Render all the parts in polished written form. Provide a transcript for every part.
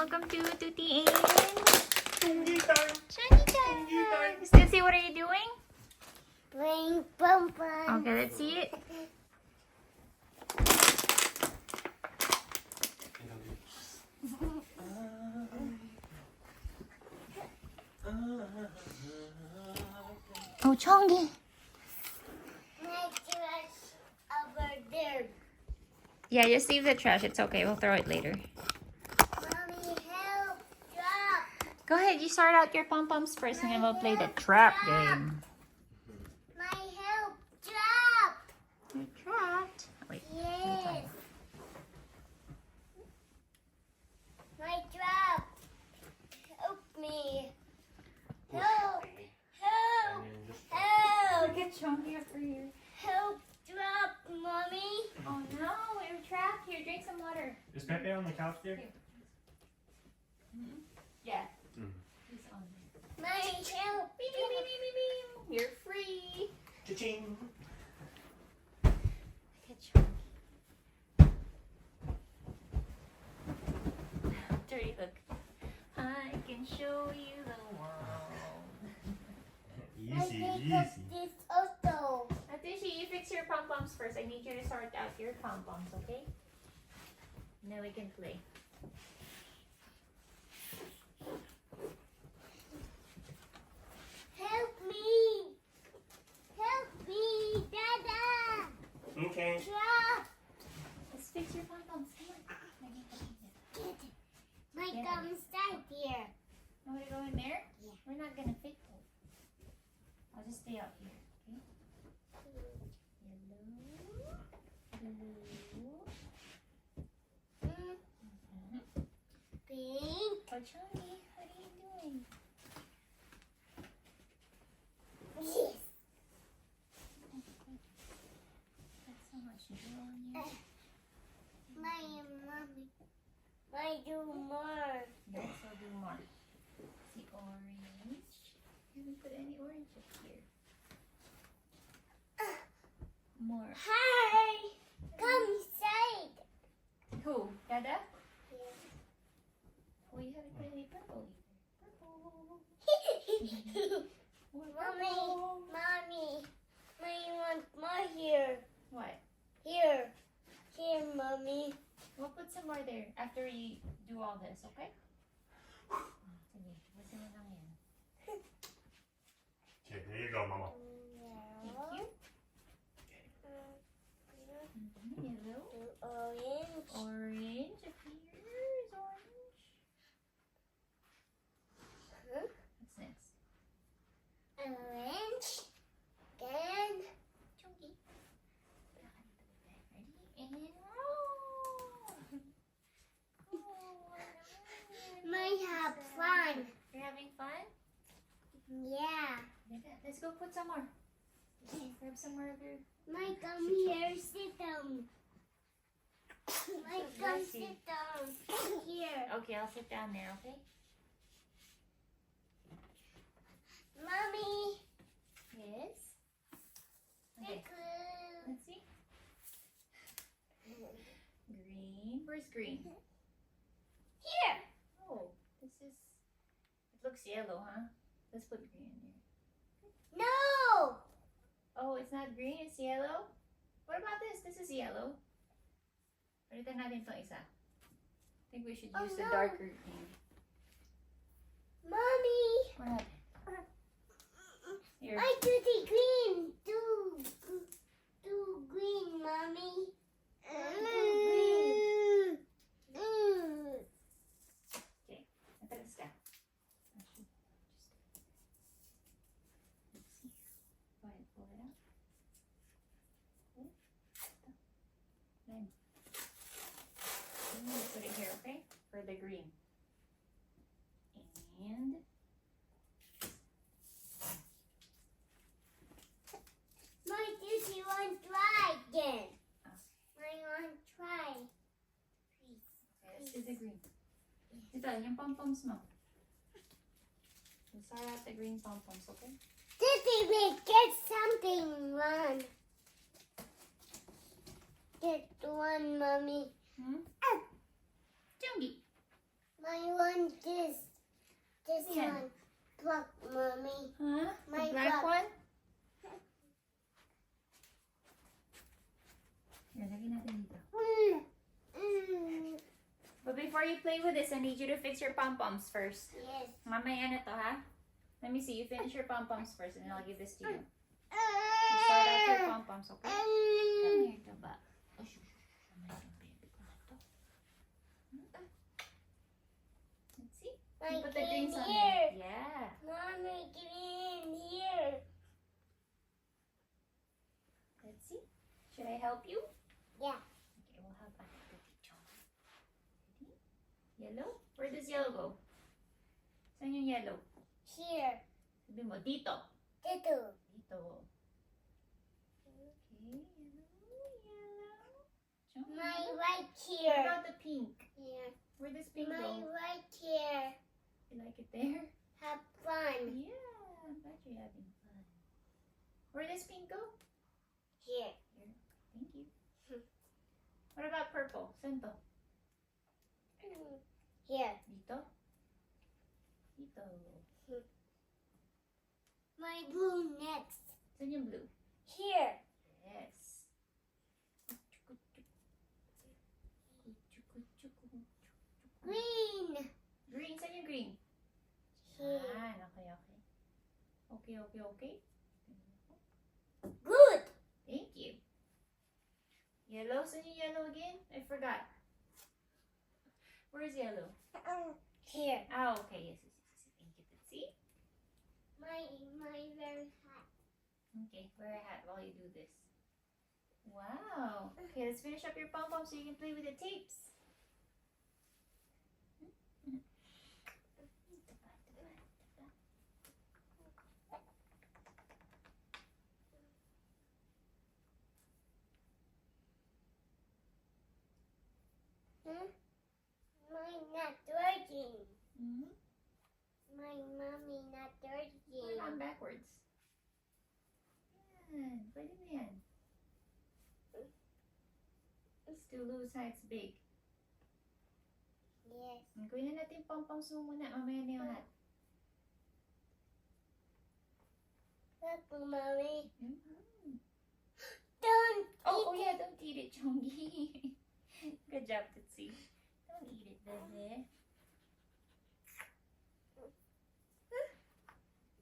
Welcome to Tuti and Chungi time. Chungi time. Sissy, what are you doing? Playing pom pom. Okay, let's see it. Oh, Chongi. My trash over there. Yeah, just leave the trash. It's okay. We'll throw it later. Mommy, help! Drop! Go ahead. You start out your pom-poms first and then we'll play the trap game. My help! Drop! You're trapped. Wait. Yes. My trap! Help me! Help! Help! Help! Look at Chongi over here. Help! Drop, mommy! Oh no, we're trapped. Here, drink some water. Is Pepe on the couch there? Yeah. Mm. He's on there. My help! Beep, beep, beep, beep, beep, beep. You're free. Cha-ching. Look at Chongi. Dirty look. I can show you the world. Easy, I easy. think of this also. Atishi, you fix your pom-poms first. I need you to sort out your pom-poms, okay? Now we can play. Help me! Help me, Dada! Okay. Drop! Let's fix your pom-poms. Come on. I need to clean it. My Yeah. gum inside here. You want to go in there? Yeah. We're not gonna fit it. I'll just stay out here, okay? Yellow. Blue. Pink. Oh, Chongi, what are you doing? Yes. That's so much glue on you. My mommy. I do more. Yes, I'll do more. See, orange. I haven't put any orange up here. More. Hi! Come inside. Who? Dada? Oh, you haven't put any purple either. Purple. More Mommy, purple. mommy, I want more here. What? Here. Here, mommy. We'll put some more there after we do all this, okay? Sige, tapusin mo lang yan. Okay, there you go, Mama. Thank you. Yellow. Orange. Orange appears. Orange. Huh? What's next? Orange. Again. Chunky. Ready? And roll. Oh, Might have fun. You're having fun? Yeah. Let's go put some more. Grab some more of your... My come here, sit down. My come Bless you. sit down. Here. Okay, I'll sit down there, okay? Mommy. Yes. The Okay, glue. let's see. Green. Where's green? Here. Oh, this is... It looks yellow, huh? Let's put green in there. No. Oh, it's not green, it's yellow? What about this? This is yellow. Palitan natin itong isa. I think we should Oh, use the no. darker green. Mommy. What happened? Here. I do the green. Do green, mommy. Do green. Okay, natagas ka. Let's see. Go ahead, pull it out. Okay. Then, put it here, okay? For the green. And My duty won't try again. I want to try. Please. let's do the green. Ito, yung pom-poms mo. We'll start out the green pom-poms, okay? Didi, we get something wrong. Get one, mommy. Hmm? Chungi. My want this. This Yeah. one. Block, mommy. Huh? My The black block. one? Yan, lagyan natin dito. But before you play with this, I need you to fix your pom-poms first. Yes. Mamaya na to, ha? Let me see. You finish your pom-poms first, and then I'll give this to you. You start off your pom-poms, okay? Come here, Taba. Oh, shush, shush, shush. Naman yung baby ko na to. Let's see. My You put the greens on here. there. Yeah. Mommy, get in here. Let's see. Should I help you? Yeah. Okay, we'll have Ate teach you. Ready? Yellow? Where does yellow go? Saan yung yellow? Here. Sabi mo, dito. Dito. Dito. Okay, yellow. Chong. My right What here. about the pink? Here. Where does pink My go? right here. You like it there? Have fun. Yeah, I'm glad you're having fun. Where does pink go? Here. Thank you. What about purple? Saan to? Here. Dito? Dito. My blue next. Saan yung blue? Here. Yes. Green. Green, saan yung green? Here. Okay, okay. Okay. Good. Thank you. Yellow, saan yung yellow again? I forgot. Where's yellow? Here. Ah, okay. Yes. Thank you, Tootsie. My very hot. Okay, wear a hat while you do this. Wow. Okay, let's finish up your pom-pom so you can play with the tapes. Mine not working. Mm-hmm. My mommy not working. Turn on backwards. Yan. Pwede na yan. Still loose how it's big. Yes. Gawin na natin pom-poms mo muna. Mamaya na yung hat. Look, mommy. Mhm. Don't Oh, eat yeah, don't eat it, Chongi. Good job, Tootsie. Don't eat it, baby.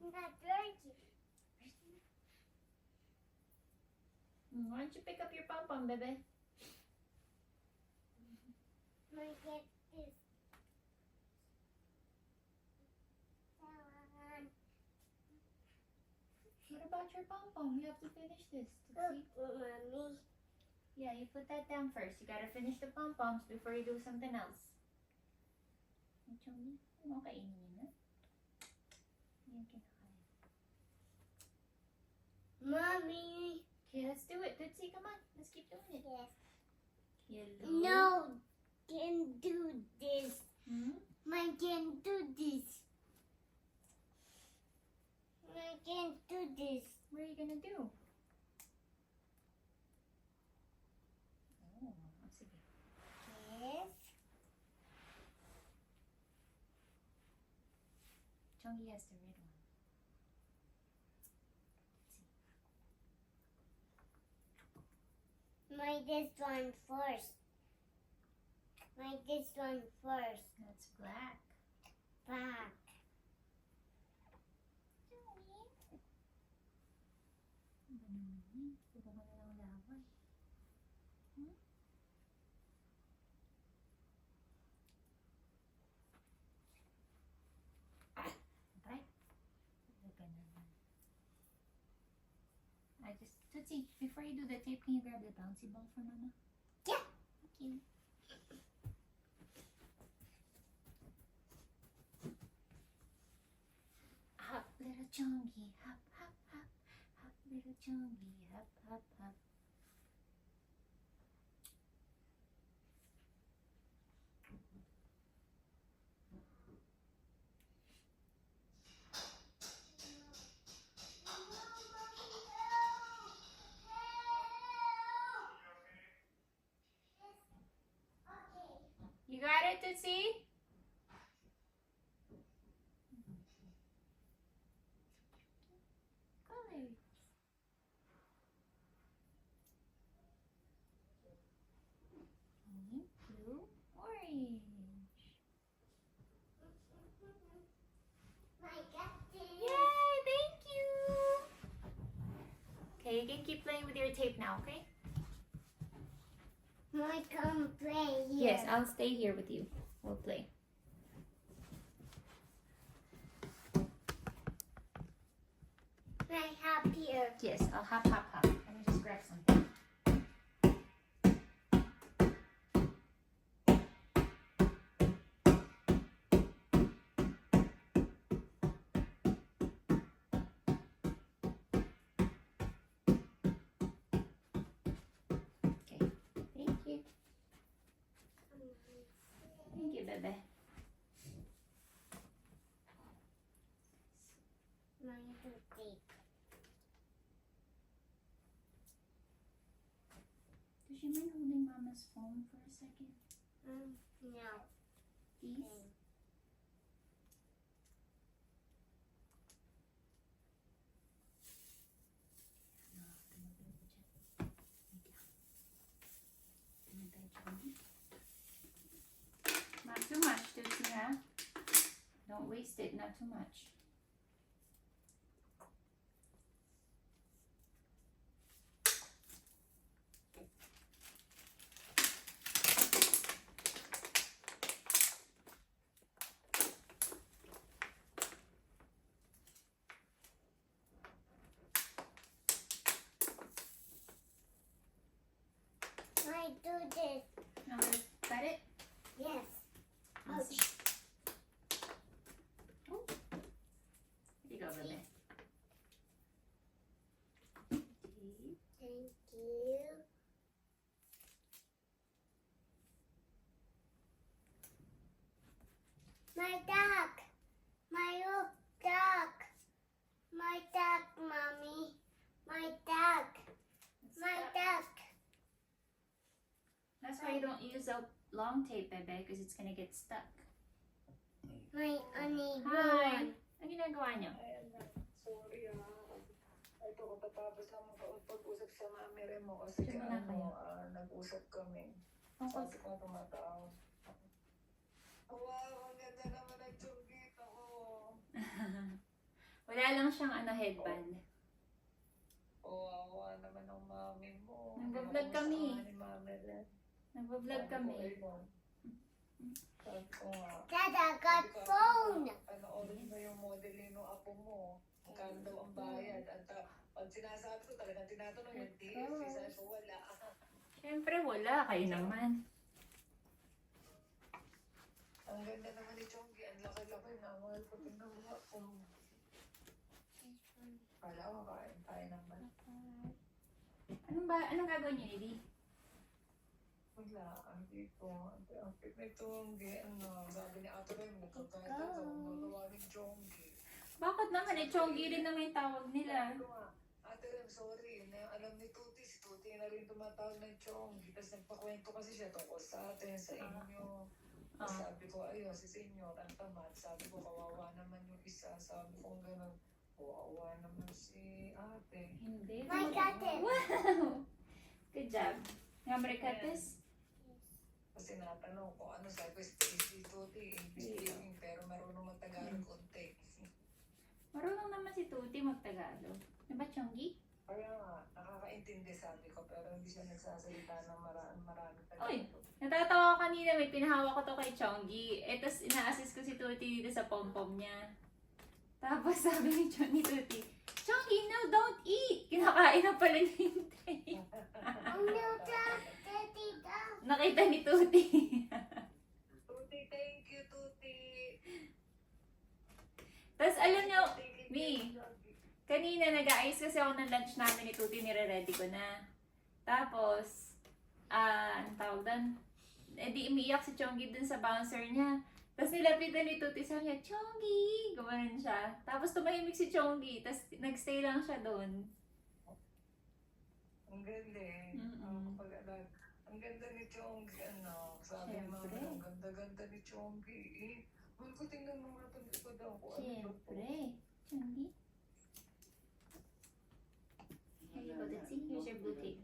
not working. Why don't you pick up your pom-pom, baby? I get this. What about your pom-pom? You have to finish this, Look, Tootsie. mommy. Yeah, you put that down first. You gotta finish the pom-poms before you do something else. Hey, Chongi, ano kainin niyo na? Yan kinakain. Mommy. Okay, let's do it. Tootsie, come on. Let's keep doing it. Yes. Yellow. No, can do this. Hmm? I can do this. I can do this. What are you gonna do? Oh, sige. Yes. Chongi has the red one. My this one first. My this one first. That's black. Back. Ano ba naman yun? Puro ka na lang laway. Okay. Talaga naman. Tootsie, before you do the tape, can you grab the bouncy ball for Mama? Yeah. Thank you. Hop, little Chongi, hop, hop, hop. Hop, little Chongi, hop, hop, hop. You got it, Tootsie? keep playing with your tape now, okay? I come play here. Yes, I'll stay here with you. We'll play. I hop here. Yes, I'll hop, hop, hop. Let me just grab something. Okay, thank you. Thank you, Bebe. Mine to take. Does you mind holding Mama's phone for a second? No. Please? Not too much, Tootsie, huh? Don't waste it, not too much. I do this. Now, got it? Yes. Awesome. Oh. Here you go, Bebe. Okay. Thank you. My duck. My old duck. My duck, mommy. My duck. My duck. That's why you don't use a long tape, Bebe, because it's gonna get stuck. My only Hi! one. Ano ginagawa niyo? Ayan na. Sorry Ito kapatapos lang pag-usap sa mami mo kasi Diyan muna kayo. nag-usap kami. Tungkol Sabi ko tumatawag. Wow, ang ganda naman ng tsuggit ako. Wala lang siyang headband. Wawa naman ng mami mo. Nagbablog kami. Ni Mami Len. Nagbablog kami. Sabi ko nga. Dada got phone. Panoorin mo yung modelin ng apo mo. Magkano daw ang bayad. At pag sinasabi ko talagang tinatanong yung TF. Sabi ko wala. Siyempre wala, kayo naman. Ang ganda naman ni Chonggi. Ang laki-laki na. Mahal ko tingnan mo ako. Kala ko kain tayo naman. Anong gagawin niyo, Lily? Wala. Ang dito. Ang fit na Chonggi. Sabi ni Ato rin. Magkakain daw. Magawa ni Chonggi. Bakit naman? Chonggi rin naman yung tawag nila. Sabi ko nga, Ate Rem, sorry. Alam ni Tuti, si Tuti na rin tumatawag ng Chonggi. Tapos nagpakwento kasi siya tungkol sa atin, sa inyo. Tapos sabi ko, ayun, si Senyor, ang tamad. Sabi ko, kawawa naman yung isa. Sabi ko, gano'n, kawawa naman si ate. Hindi. My cousin. Wow! Good job. Nga marikates? Kasi natanong ko, ano sabi ko, si Tuti, English speaking, pero marunong mag-Tagalog konti. Marunong naman si Tuti mag-Tagalog. Diba, Chonggi? Kaya nga, nakakaintindi sabi ko, pero hindi siya nagsasalita ng marami Oy! Tagalog. Natatawa ko kanina, may pinahawak ko to kay Chonggi. Tapos ina-assist ko si Tuti dito sa pom-pom niya. Tapos sabi ni Tuti, Chonggi, no, don't eat! Kinakain na pala ni Hintay. Oh no, Daddy, dog. Nakita ni Tuti. Tuti, thank you, Tuti. Tapos alam niyo, Thank you, Mi. Chonggi. kanina nag-aayos kasi ako ng lunch namin ni Tuti, nire-ready ko na. Tapos, anong tawag doon? Di umiiyak si Chonggi dun sa bouncer niya. Tapos nilapitan ni Tuti, sabi niya, Chonggi! Gumanon siya. Tapos tumahimik si Chonggi, tapos nagstay lang siya doon. Ang galing. Ang ganda ni Chonggi, sabi ni Mama, Siyempre. ang ganda-ganda ni Chonggi. Mahal ko tingnan mo nga itong likod ako. Siyempre. Chonggi. Here you go, Tutsi. Here's your blue tape.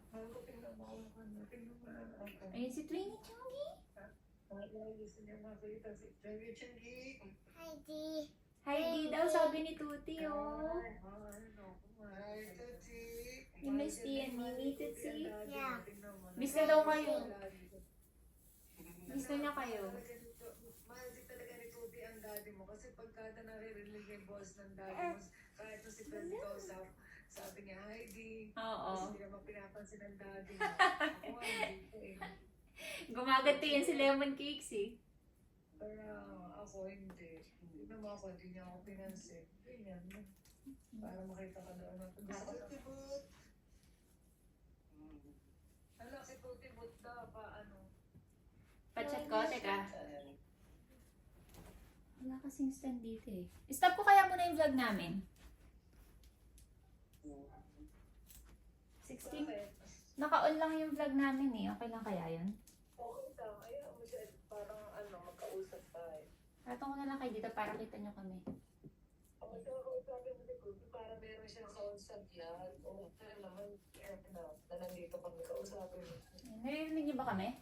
Mahal ko tingnan mo ako. Tingnan mo na. Ayun si Twinnie, Chonggi. Gusto niya makita si Chonggi. Heidi. Heidi daw, sabi ni Tuti, oh. Hi, Tuti. You miss Tiani, Tuti? Yeah. Miss na daw kayo. Miss na niya kayo. Mahal din talaga ni Tuti ang daddy mo kasi pagkada naririnig yung boss ng daddy mo, kahit na si Fred kausap, sabi niya, Heidi. Oo. Kasi hindi naman pinapansin ng daddy mo. Ako nga, hindi ko eh. Gumaganto yan si Lemon Cakes, eh. Pero ako hindi. Hindi naman ako, hindi niya ako pinansin. Ganyan. Para makita ka doon. Tutibot! Hala, si Tutibot daw pa ano. Pachat ko, teka. Wala kasing stand dito, eh. Stop ko kaya muna yung vlog namin. 16. Bakit? Naka-on lang yung vlog namin, eh. Okay lang kaya yun? Okay lang. Ayaw mo siya parang ano, magkausap tayo. Patong ko na lang kayo dito para kita nyo kami. Ang magkakausapin mo dito, para meron siyang kausap yan. O kaya naman, na nandito kami kausapin mo. Naririnig niyo ba kami?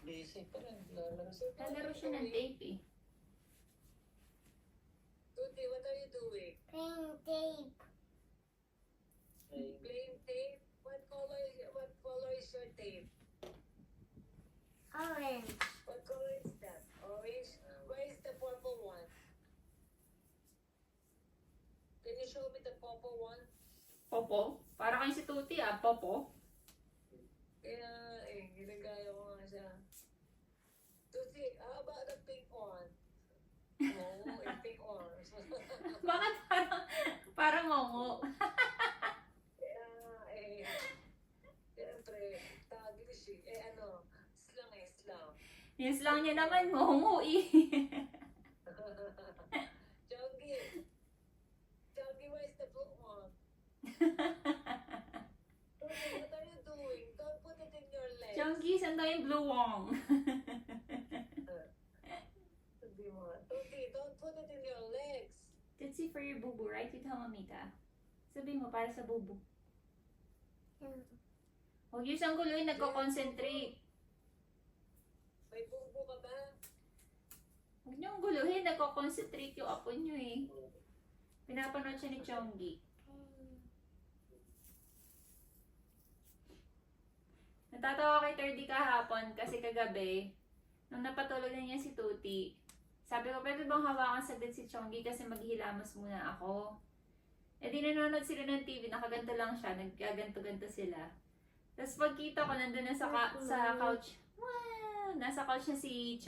Busy pa rin. Lalaro siya. Lalaro siya ng tape, eh. Tuti, what are you doing? Playing tape. Playing tape? What color is your tape? Orange. What color is that? Orange? Where is the purple one? Can you show me the purple one? Popo? Para kayo si Tuti, ah. Popo? Kaya, ginagaya ko nga siya. Tuti, how about the pink one? No, yung pink one. Bakit parang ngongo? Kaya, siyempre, Taglish ano, slang. Yung slang niya naman, ngongo, eh. Chunky, where's the blue one? Tuti, what are you doing? Don't put it in your legs. Chunky, saan daw yung blue wong? Sabi mo, Tuti, don't put it in your legs. Tootsie for your bubu, right? You tell Mamita. Sabi mo, para sa bubu. Huwag yung siyang guluhin, nagko-concentrate. May bubo ka ba? Huwag niyong guluhin, nagko-concentrate yung apo niyo, eh. Pinapanood siya ni Chonggi. Natatawa kay Terdy kahapon kasi kagabi, nung napatulog na niya si Tuti, sabi ko, pwede bang hawakan saglit si Chonggi kasi maghihilamos muna ako. E di nanonood sila ng TV, nakaganto lang siya, nagkaganto-ganto sila. Tapos pagkita ko, nandun na sa couch, wow! Nasa couch na si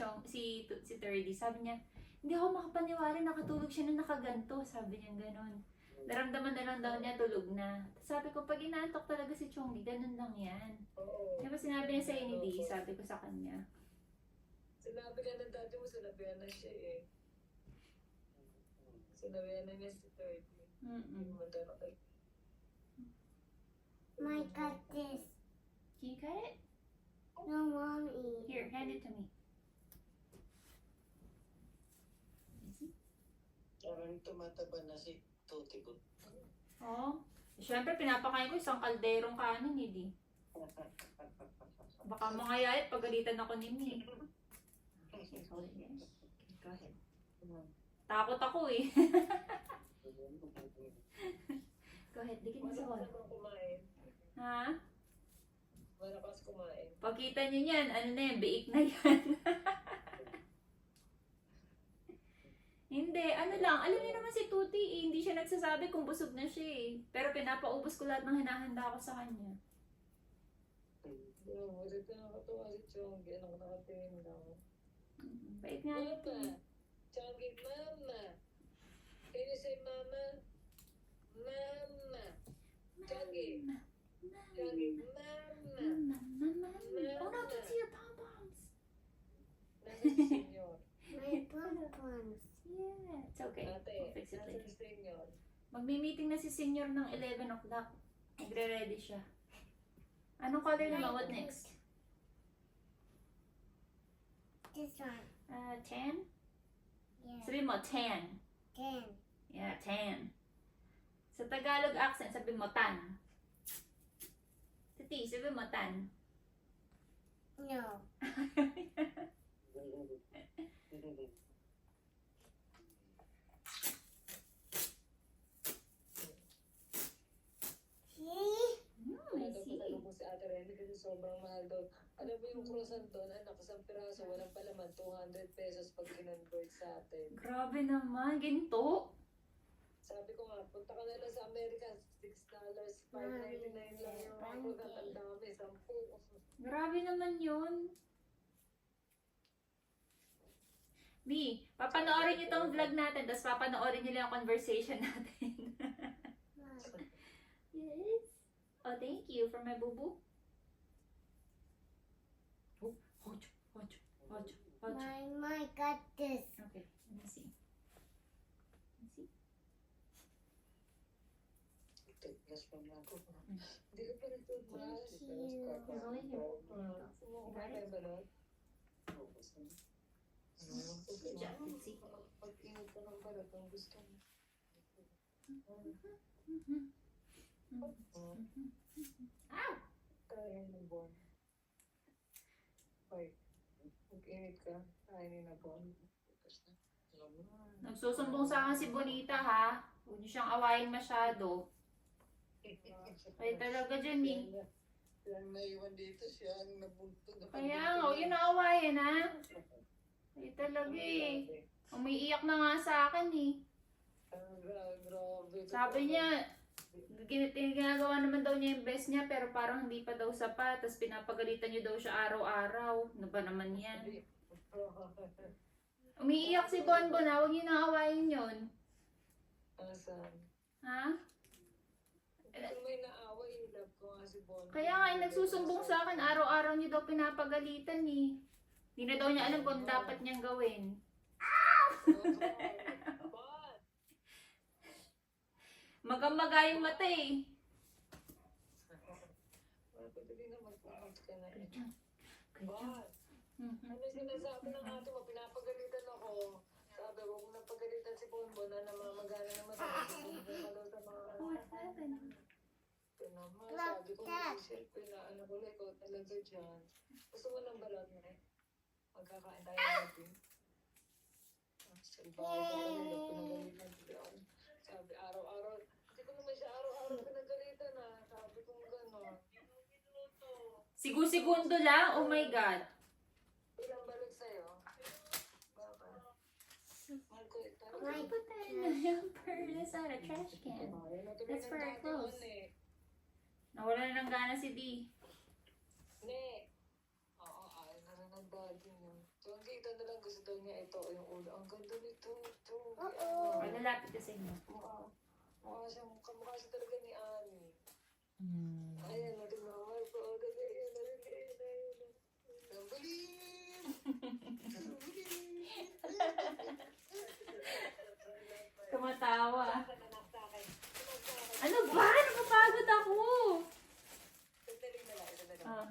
Terdy. Sabi niya, hindi ako makapaniwala, nakatulog siya na nakaganto. Sabi niya gano'n. Naramdaman na lang daw niya, tulog na. Sabi ko, pag inaantok talaga si Chonggi, ganun lang yan. Oo. Di ba sinabi niya sa inidi, sabi ko sa kanya. Sinabi na ng dati mo, sinabihan na siya eh. Sinabihan na niya si 30. Hindi mo dala kay... My got this. Can you cut it? No, mommy. Here, hand it to me. Parang tumataba na si Tutibot. Oo. Siyempre, pinapakain ko isang kalderong kanin, hindi. Baka mga yayat, pagalitan ako ni Mi. Go ahead. Takot ako eh. Go ahead, dikit mo sa wall. Malakas kumain. Ha? Malakas kumain. Pagkita niyo yan, ano na yan, biik na yan. Hindi, ano lang, alam niyo naman si Tuti eh, hindi siya nagsasabi kung busog na siya eh. Pero pinapaubos ko lahat ng hinahanda ko sa kanya. Oo, ulit na nakatuwa si Chonggi. Anong nakatingin lang. Bait nga Mama. ito. Chonggi, mama. Can you say mama? Mama. Chonggi. Chonggi, mama. Mama. Oh no, don't see your pom-poms. Nasa si Senyor. My pom-poms. Yeah, it's okay. Ate, We'll fix it nasa later. si Senyor. Magmi-meeting na si Senior ng 11 o'clock. Nagre-ready siya. Anong color naman? What next? This one. 10? Yeah. Sabi mo, 10. 10. Yeah, 10. Sa Tagalog accent, sabi mo, tan. Sa T, sabi mo, tan. No. See? I see. Ano mo si Ate Renny kasi sobrang mahal doon. Alam mo yung croissant doon, anak, isang piraso, walang palaman, 200 pesos pag kinonvert sa atin. Grabe naman, ginto. Sabi ko nga, punta ka na lang sa Amerika, $6, $5.99 lang yung mga croissant, ang dami, 10. Grabe naman yun. Mi, papanoorin niyo tong vlog natin, tapos papanoorin niyo lang yung conversation natin. Yes. Oh, thank you for my boo-boo. Oh, watch. My got this. Okay, let me see. Tigas pa na ako. Hindi ka pa nagtutmas. Thank you. It's only here. Kumain ba nun? Good job, Mitzi. Pag-inod ka ng balat, ang gusto mo. Ow! Kaya ng buwan. Hoy, pag-init ka, kainin na buwan. Tigas na. Alam mo na. Nagsusumbong sa akin si Bonita, ha? Huwag niyo siyang awayin masyado. Kaya talaga dyan, eh. Yung naiwan dito, siya ang nabuntog. Kaya nga, huwag yun naawayin, ha? Kaya talaga, eh. Umiiyak na nga sa akin, eh. Grabe. Sabi niya, ginagawa naman daw niya yung best niya, pero parang hindi pa daw sapat. Tapos pinapagalitan niyo daw siya araw-araw. Ano ba naman yan? Umiiyak si Bonbon, ha? Huwag niyo naawayin yun. Asan? Ha? Kung may naaway, love ko nga si Bon. Kaya nga, nagsusumbong sa akin, araw-araw niyo daw pinapagalitan, eh. Hindi na daw niya alam kung dapat niyang gawin. Bon! Magamaga yung mata, eh. Pwede na mag-promote ka na eh. Good Bon! job. Mhm. Ano sinasabi ng ate mo? Pinapagalitan ako. Sabi, huwag mo nang pagalitan si Bonbon na namamagana naman sa sa mga What happened? naman. Sabi ko, Michelle, ano ko lang, ikaw talaga dyan. Gusto mo ng balot na eh? Magkakain tayo natin. Salbahe ka kanila, pinagalitan sila ako. Sabi, araw-araw, hindi ko naman siya araw-araw pinagalitan ah. Sabi ko gano'n. Sigu-segundo lang? Oh my God. Ilang balot sa'yo? Baba. Mahal ko ito. Why put that in the hamper? That's not a trash can. That's for our clothes. Nawala na ng gana si D. Ne. Oo, ayaw na rin ng daddy niya. Tungki, ito na lang gusto daw niya ito. Yung ulo. Ang ganda nito. Oo. Or lalapit ka sa inyo. Mukha siya talaga ni Ani. Ayan, natin na. Ay, po, ayan. Ang galing! Ang galing! Tumatawa. Anak sa akin. Ano ba? Napapagod ako. Sandali na lang. Ah.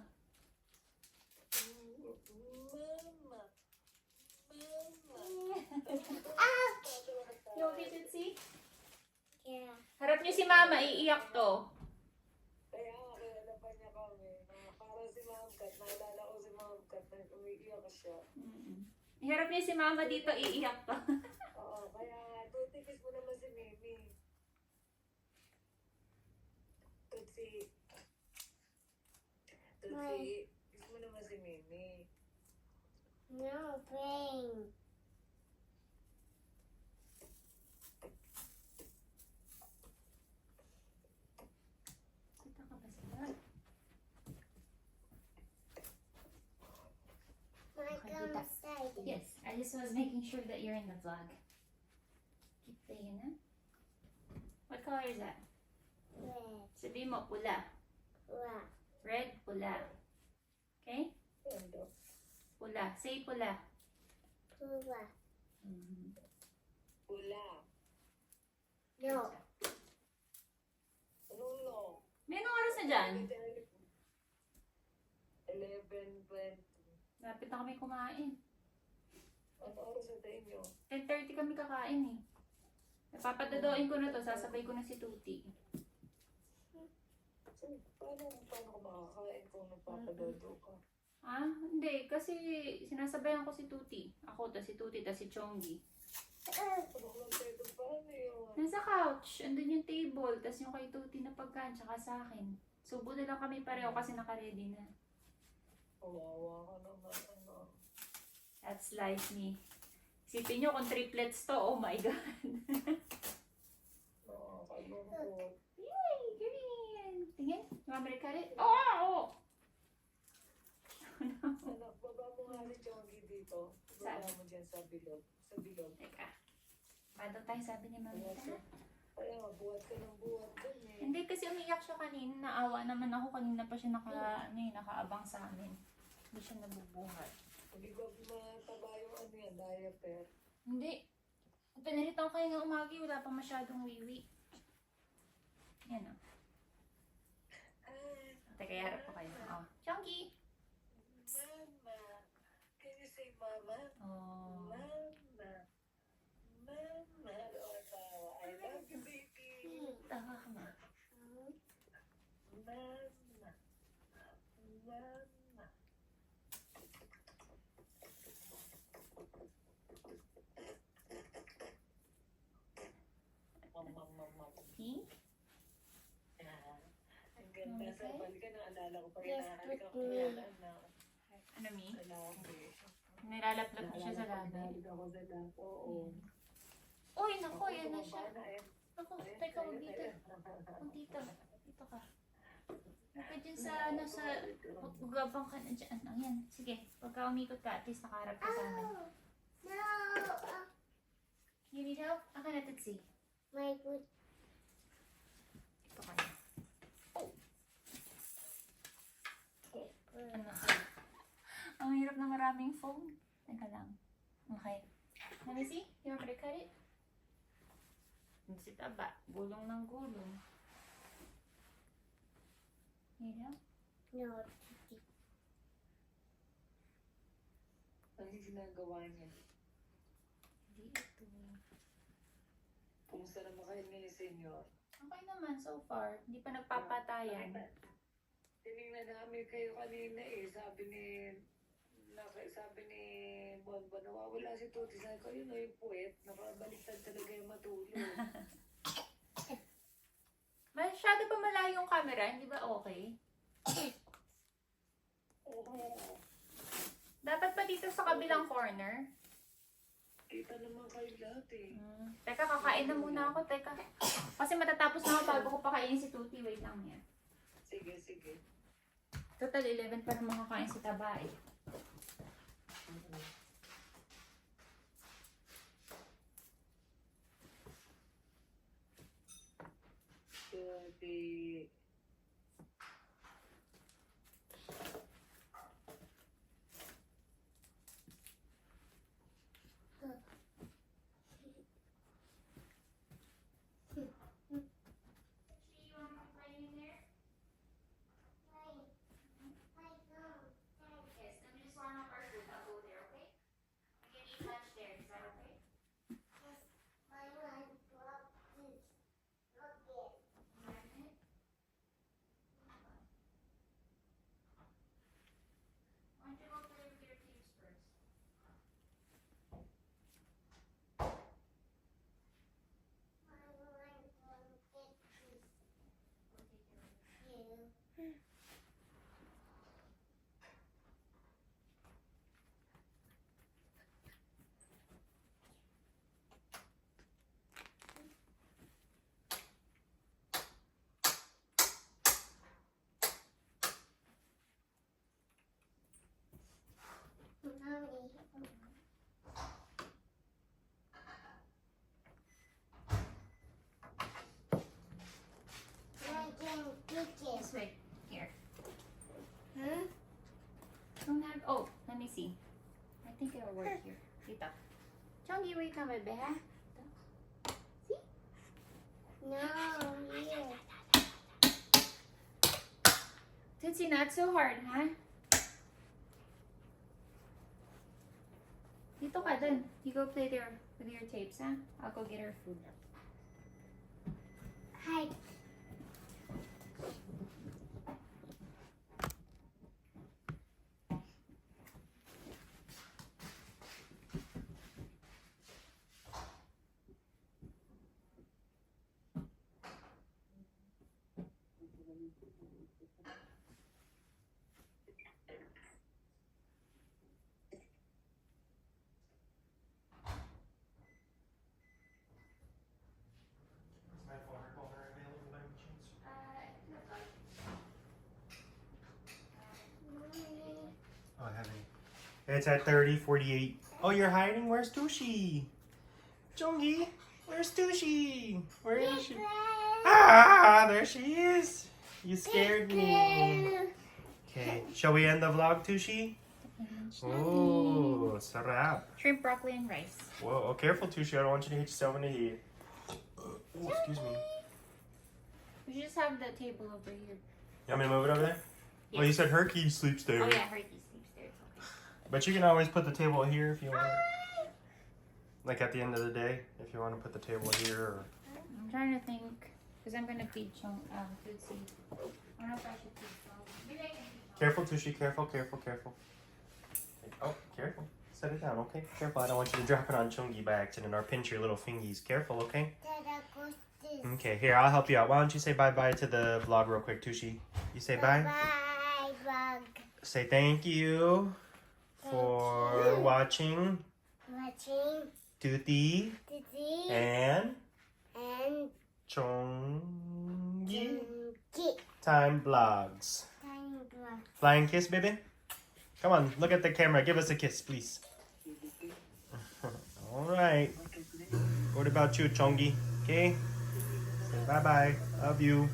Mama. You okay, Tootsie? Yeah. Harap niyo si Mama, iiyak to. Kaya nga, kilala pa niya kami. Para si Ma'am Kat, naalala ko si Ma'am Kat, na umiiyak siya. Iharap niyo si Mama dito, iiyak to. Oo, kaya nga, tutikis mo naman si Mimi. Tutsi, kiss mo naman si Mimi. No pain. Kita ka ba sila? Come inside. Yes, I just was making sure that you're in the vlog. Keep playing, huh? What color is that? Red. Sabi mo, pula. Wow. Red, pula. Okay? Ano? Pula. Say pula. Pula. Pula. No. Anong no? May anong oras na dyan? 11:20. Lapit na kami kumain. Ano oras sa inyo? 10:30 kami kakain eh. Napapadadoin ko na to, sasabay ko na si Tuti. So, paano ko makakain kung nagpapadodo ka? Ah, hindi. Kasi sinasabayan ko si Tuti. Ako, tas si Tuti, tas si Chongi. Ano pwede pa yun? Nasa couch. Andun yung table. Tas yung kay Tuti na pagkain, tsaka sa akin. Subo na lang kami pareho kasi naka-ready na. Kawawa ka naman, ano. That's life me. Isipin nyo kung triplets to. Oh my God. Nakakalungkot. Yay! Green! Tingin. Mamarikat it. Oh! Anak, baba mo nga ni Chongi dito. Baba Saan? mo dyan sa bilog. Sa bilog. Teka. Paano tayo sabi ni Mami? Kaya nga, buhat ka ng buhat dun eh. Hindi kasi umiyak siya kanina. Naawa naman ako. Kanina pa siya nakaabang sa amin. Hindi siya nabubuhat. Hindi ko mataba yung ano yan, diaper. Hindi. Pinalitan ko kayo ng umagi. Wala pa masyadong wiwi. Yan o. Teka, harap ko kayo. Oh. Chongi! Mama. Can you say mama? Oh. Mama. Mama. Oh, I love you, baby. Tawa ka na. Mama. Mama. Mama. Pink? Ang ganda sa Okay. balikan. Naalala ko pa rin. Yes, Nakakalik ako baby. yan. Ano? Ano, Mi? Lalaki. Nilalaplap ko siya sa labi. Naalala ko sa labi. Oo. Uy, naku, yan na siya. tumaba eh. Naku, teka, huwag dito. Huwag dito. Dito ka. Huwag ka dyan sa, ano, sa, gabang ka na dyan. Ayan, sige. Pagka umikot ka, at least nakaharap ka sa amin. No. You need help? Aka na, Tutsi. My foot. Ito ka na. Ano? Ang hirap na maraming phone. Teka lang. Okay. Let me see. You want me to cut it? Hindi si taba. Gulong ng gulong. Need help? No. Ano yung ginagawa niya? Hindi ito. Kumusta naman kayo ni Senyor? Okay naman so far. Hindi pa nagpapatayan. Tinignan namin kayo kanina eh. Sabi ni Bonbon, nawawala si Tuti. Sabi ko, yun o yung puwet. Nakabaliktad talaga yung matulog. Masyado pa malayo yung camera. Hindi ba okay? Oo. Dapat pa dito sa kabilang corner. Kita naman kayo lahat eh. Teka, kakain na muna ako. Teka. Kasi matatapos na ako bago ko pakainin si Tuti. Wait lang yan. Sige, sige. Total 11 pa naman kakain si Taba eh. Tuti. Yes, let me just warm up our food. I'll go there, okay? We can eat lunch there. Is that okay? My one drop this. Look it. Magnet? Why don't you go play with your cubes first? My one don't get this. Go take care of it. You. Mommy. This way. Here. Huh? Don't have. Oh, let me see. I think it'll work here. Dito. Chongi, wait na, bebe, ha? No, here. Tootsie, not so hard, ha? Dito ka dun. You go play there with your tapes, ha? I'll go get her food. Hi. It's at 30, 48. Oh, you're hiding? Where's Tushi? Chongi, where's Tushi? Where is she? Ah, there she is. You scared me. Okay, shall we end the vlog, Tushi? Oh, sarap. Shrimp, broccoli, and rice. Whoa, oh, careful, Tushi. I don't want you to hit yourself in the head. Oh, excuse me. We should just have the table over here. You want me to move it over there? Well, you said Herky sleeps there. Oh yeah, Herky sleeps there. But you can always put the table here if you want. Like at the end of the day, if you want to put the table here. Or... I'm trying to think, because I'm gonna feed Tootsie. I don't know if I should feed Chong. Maybe I can feed Chong. Careful, Tushi. Careful, careful, careful. Oh, careful. Set it down, okay? Careful. I don't want you to drop it on Chongi by accident or pinch your little fingies. Careful, okay? Dada goes this. Okay, here, I'll help you out. Why don't you say bye-bye to the vlog real quick, Tushi? You say bye? Bye, bug. Say thank you for watching Watching Tuti Titi and and Chongi Kit. Time Vlogs. Time bug. Flying kiss, baby? Come on, look at the camera. Give us a kiss, please. All right. What about you, Chongi? Okay? Say bye-bye. Love you.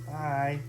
Bye.